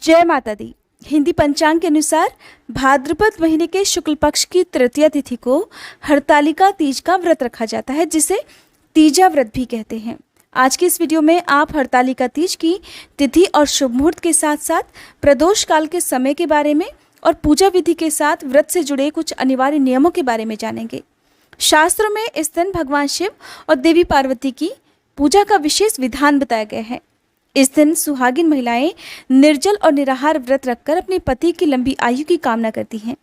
जय माता दी। हिंदी पंचांग के अनुसार भाद्रपद महीने के शुक्ल पक्ष की तृतीया तिथि को हरतालिका तीज का व्रत रखा जाता है, जिसे तीजा व्रत भी कहते हैं। आज की इस वीडियो में आप हरतालिका तीज की तिथि और शुभ मुहूर्त के साथ साथ प्रदोष काल के समय के बारे में और पूजा विधि के साथ व्रत से जुड़े कुछ अनिवार्य नियमों के बारे में जानेंगे। शास्त्रों में इस दिन भगवान शिव और देवी पार्वती की पूजा का विशेष विधान बताया गया है। इस दिन सुहागिन महिलाएं निर्जल और निराहार व्रत रखकर अपने पति की लंबी आयु की कामना करती हैं।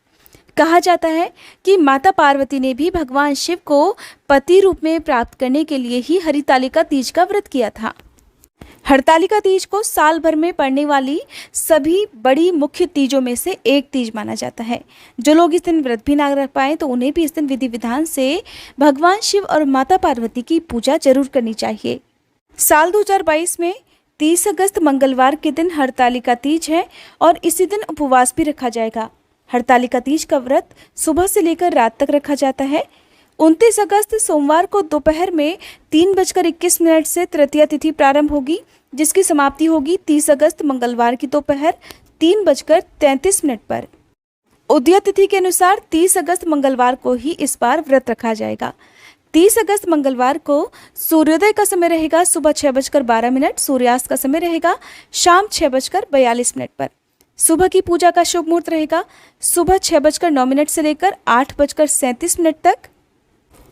कहा जाता है कि माता पार्वती ने भी भगवान शिव को पति रूप में प्राप्त करने के लिए ही हरितालिका तीज का व्रत किया था। हरतालिका तीज को साल भर में पड़ने वाली सभी बड़ी मुख्य तीजों में से एक तीज माना जाता है। जो लोग इस दिन व्रत भी ना रख पाए तो उन्हें भी इस दिन विधि विधान से भगवान शिव और माता पार्वती की पूजा जरूर करनी चाहिए। साल 2022 में 30 अगस्त मंगलवार के दिन हरतालिका तीज है और इसी दिन उपवास भी रखा जाएगा। हरतालिका तीज का व्रत सुबह से लेकर रात तक रखा जाता है। 29 अगस्त सोमवार को दोपहर में 3:21 से तृतीया तिथि प्रारंभ होगी, जिसकी समाप्ति होगी 30 अगस्त मंगलवार की दोपहर 3:33 पर। उदया तिथि के अनुसार 30 अगस्त मंगलवार को ही इस बार व्रत रखा जाएगा। 30 अगस्त मंगलवार को सूर्योदय का समय रहेगा सुबह 6:12, सूर्यास्त का समय रहेगा शाम 6:42 पर। सुबह की पूजा का शुभ मुहूर्त रहेगा सुबह 6:09 से लेकर 8:37 तक।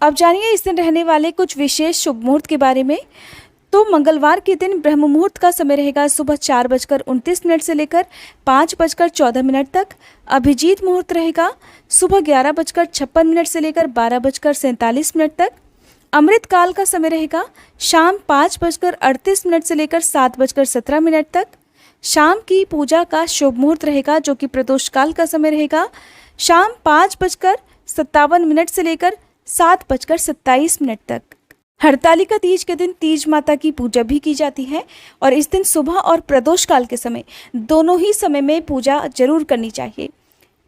अब जानिए इस दिन रहने वाले कुछ विशेष शुभ मुहूर्त के बारे में। तो मंगलवार के दिन ब्रह्म मुहूर्त का समय रहेगा सुबह 4:29 से लेकर 5:14 तक। अभिजीत मुहूर्त रहेगा सुबह 11:56 से लेकर 12:47 तक। अमृत काल का समय रहेगा शाम 5:38 से लेकर 7:17 तक। शाम की पूजा का शुभ मुहूर्त रहेगा जो कि प्रदोष काल का समय रहेगा शाम 5:57 से लेकर 7:27 तक। हरतालिका तीज के दिन तीज माता की पूजा भी की जाती है और इस दिन सुबह और प्रदोष काल के समय दोनों ही समय में पूजा जरूर करनी चाहिए।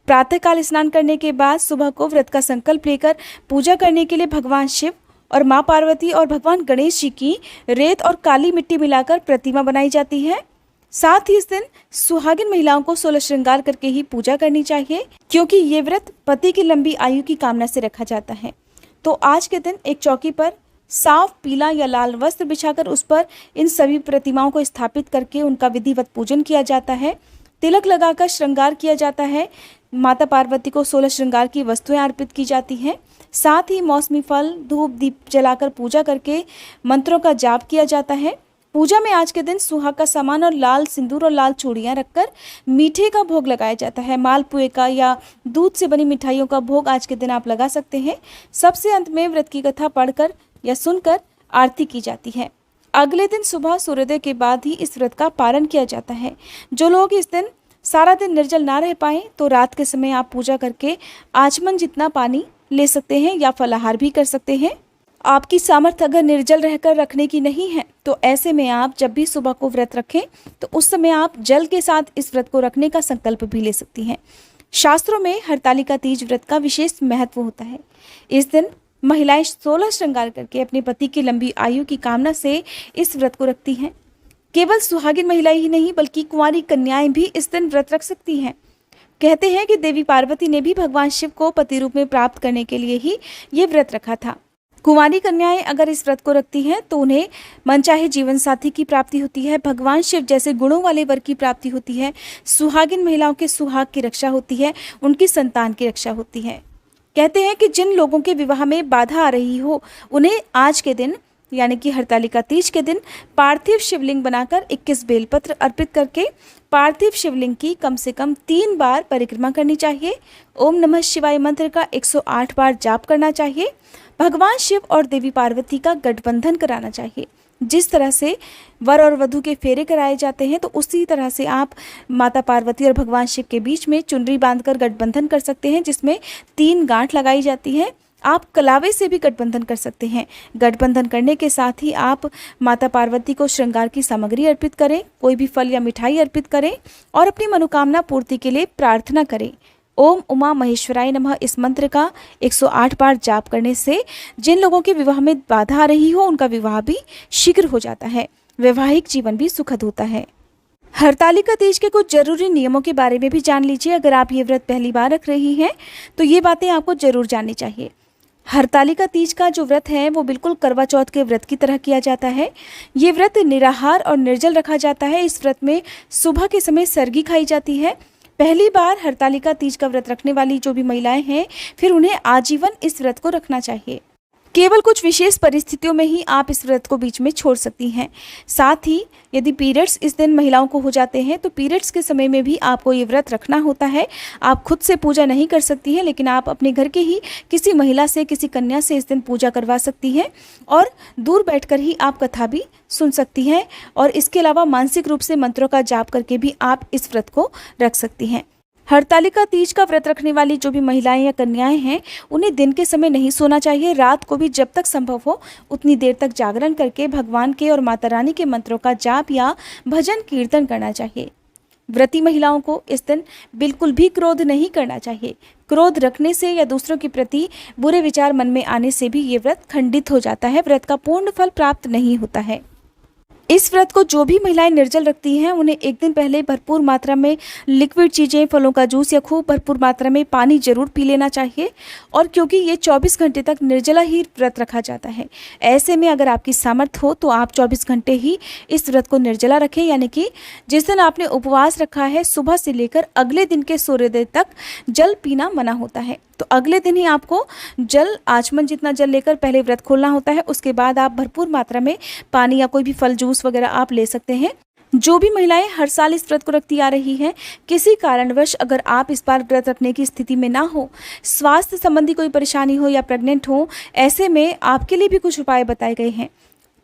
प्रातःकाल स्नान करने के बाद सुबह को व्रत का संकल्प लेकर पूजा करने के लिए भगवान शिव और माँ पार्वती और भगवान गणेश जी की रेत और काली मिट्टी मिलाकर प्रतिमा बनाई जाती है। साथ ही इस दिन सुहागिन महिलाओं को 16 श्रृंगार करके ही पूजा करनी चाहिए, क्योंकि ये व्रत पति की लंबी आयु की कामना से रखा जाता है। तो आज के दिन एक चौकी पर साफ पीला या लाल वस्त्र बिछाकर उस पर इन सभी प्रतिमाओं को स्थापित करके उनका विधिवत पूजन किया जाता है। तिलक लगाकर श्रृंगार किया जाता है। माता पार्वती को 16 श्रृंगार की वस्तुएं अर्पित की जाती हैं। साथ ही मौसमी फल, धूप, दीप जलाकर पूजा करके मंत्रों का जाप किया जाता है। पूजा में आज के दिन सुहाग का सामान और लाल सिंदूर और लाल चूड़ियां रखकर मीठे का भोग लगाया जाता है। मालपुए का या दूध से बनी मिठाइयों का भोग आज के दिन आप लगा सकते हैं। सबसे अंत में व्रत की कथा पढ़कर या सुनकर आरती की जाती है। अगले दिन सुबह सूर्योदय के बाद ही इस व्रत का पारण किया जाता है। जो लोग इस दिन सारा दिन निर्जल ना रह पाए तो रात के समय आप पूजा करके आचमन जितना पानी ले सकते हैं या फलाहार भी कर सकते हैं। आपकी सामर्थ्य अगर निर्जल रहकर रखने की नहीं है तो ऐसे में आप जब भी सुबह को व्रत रखें तो उस समय आप जल के साथ इस व्रत को रखने का संकल्प भी ले सकती हैं। शास्त्रों में हरतालिका तीज व्रत का विशेष महत्व होता है। इस दिन महिलाएं 16 श्रृंगार करके अपने पति की लंबी आयु की कामना से इस व्रत को रखती हैं। केवल सुहागिन महिलाएं ही नहीं बल्कि कुंवारी कन्याएं भी इस दिन व्रत रख सकती हैं। कहते हैं कि देवी पार्वती ने भी भगवान शिव को पति रूप में प्राप्त करने के लिए ही ये व्रत रखा था। कुंवारी कन्याएं अगर इस व्रत को रखती हैं तो उन्हें मनचाहे जीवन साथी की प्राप्ति होती है, भगवान शिव जैसे गुणों वाले वर की प्राप्ति होती है, सुहागिन महिलाओं के सुहाग की रक्षा होती है, उनकी संतान की रक्षा होती है। कहते हैं कि जिन लोगों के विवाह में बाधा आ रही हो उन्हें आज के दिन यानी कि हरतालिका तीज के दिन पार्थिव शिवलिंग बनाकर 21 बेलपत्र अर्पित करके पार्थिव शिवलिंग की कम से कम 3 बार परिक्रमा करनी चाहिए। ओम नमः शिवाय मंत्र का 108 बार जाप करना चाहिए। भगवान शिव और देवी पार्वती का गठबंधन कराना चाहिए। जिस तरह से वर और वधू के फेरे कराए जाते हैं तो उसी तरह से आप माता पार्वती और भगवान शिव के बीच में चुनरी बांधकर गठबंधन कर सकते हैं, जिसमें 3 गांठ लगाई जाती हैं। आप कलावे से भी गठबंधन कर सकते हैं। गठबंधन करने के साथ ही आप माता पार्वती को श्रृंगार की सामग्री अर्पित करें, कोई भी फल या मिठाई अर्पित करें और अपनी मनोकामना पूर्ति के लिए प्रार्थना करें। ओम उमा महेश्वराय नमः इस मंत्र का 108 बार जाप करने से जिन लोगों के विवाह में बाधा आ रही हो उनका विवाह भी शीघ्र हो जाता है, वैवाहिक जीवन भी सुखद होता है। हरतालिका तीज के कुछ जरूरी नियमों के बारे में भी जान लीजिए। अगर आप ये व्रत पहली बार रख रही हैं तो ये बातें आपको जरूर जाननी चाहिए। हरतालिका तीज का जो व्रत है वो बिल्कुल करवा चौथ के व्रत की तरह किया जाता है। ये व्रत निराहार और निर्जल रखा जाता है। इस व्रत में सुबह के समय सरगी खाई जाती है। पहली बार हरतालिका तीज का व्रत रखने वाली जो भी महिलाएं हैं, फिर उन्हें आजीवन इस व्रत को रखना चाहिए। केवल कुछ विशेष परिस्थितियों में ही आप इस व्रत को बीच में छोड़ सकती हैं। साथ ही यदि पीरियड्स इस दिन महिलाओं को हो जाते हैं तो पीरियड्स के समय में भी आपको ये व्रत रखना होता है। आप खुद से पूजा नहीं कर सकती हैं, लेकिन आप अपने घर के ही किसी महिला से, किसी कन्या से इस दिन पूजा करवा सकती हैं और दूर बैठकर ही आप कथा भी सुन सकती हैं। और इसके अलावा मानसिक रूप से मंत्रों का जाप करके भी आप इस व्रत को रख सकती हैं। हरतालिका तीज का व्रत रखने वाली जो भी महिलाएं या कन्याएं हैं, उन्हें दिन के समय नहीं सोना चाहिए। रात को भी जब तक संभव हो उतनी देर तक जागरण करके भगवान के और माता रानी के मंत्रों का जाप या भजन कीर्तन करना चाहिए। व्रती महिलाओं को इस दिन बिल्कुल भी क्रोध नहीं करना चाहिए। क्रोध रखने से या दूसरों के प्रति बुरे विचार मन में आने से भी ये व्रत खंडित हो जाता है। व्रत का पूर्ण फल प्राप्त नहीं होता है। इस व्रत को जो भी महिलाएं निर्जल रखती हैं, उन्हें एक दिन पहले भरपूर मात्रा में लिक्विड चीज़ें, फलों का जूस या खूब भरपूर मात्रा में पानी जरूर पी लेना चाहिए। और क्योंकि ये 24 घंटे तक निर्जला ही व्रत रखा जाता है, ऐसे में अगर आपकी सामर्थ्य हो तो आप 24 घंटे ही इस व्रत को निर्जला रखें। यानी कि जिस दिन आपने उपवास रखा है, सुबह से लेकर अगले दिन के सूर्योदय तक जल पीना मना होता है। तो अगले दिन ही आपको जल, आचमन जितना जल लेकर पहले व्रत खोलना होता है। उसके बाद आप भरपूर मात्रा में पानी या कोई भी फल जूस वगैरह आप ले सकते हैं। जो भी महिलाएं हर साल इस व्रत को रखती आ रही हैं, किसी कारणवश अगर आप इस बार व्रत रखने की स्थिति में ना हो, स्वास्थ्य संबंधी कोई परेशानी हो या प्रेग्नेंट हो, ऐसे में आपके लिए भी कुछ उपाय बताए गए हैं।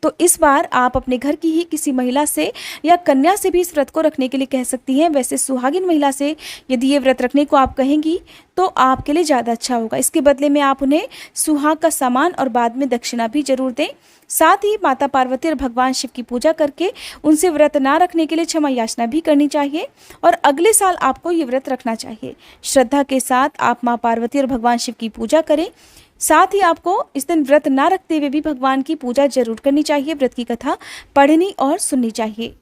तो इस बार आप अपने घर की ही किसी महिला से या कन्या से भी इस व्रत को रखने के लिए कह सकती हैं। वैसे सुहागिन महिला से यदि ये व्रत रखने को आप कहेंगी तो आपके लिए ज़्यादा अच्छा होगा। इसके बदले में आप उन्हें सुहाग का सामान और बाद में दक्षिणा भी जरूर दें। साथ ही माता पार्वती और भगवान शिव की पूजा करके उनसे व्रत ना रखने के लिए क्षमा याचना भी करनी चाहिए और अगले साल आपको ये व्रत रखना चाहिए। श्रद्धा के साथ आप माँ पार्वती और भगवान शिव की पूजा करें। साथ ही आपको इस दिन व्रत ना रखते हुए भी भगवान की पूजा जरूर करनी चाहिए। व्रत की कथा पढ़नी और सुननी चाहिए।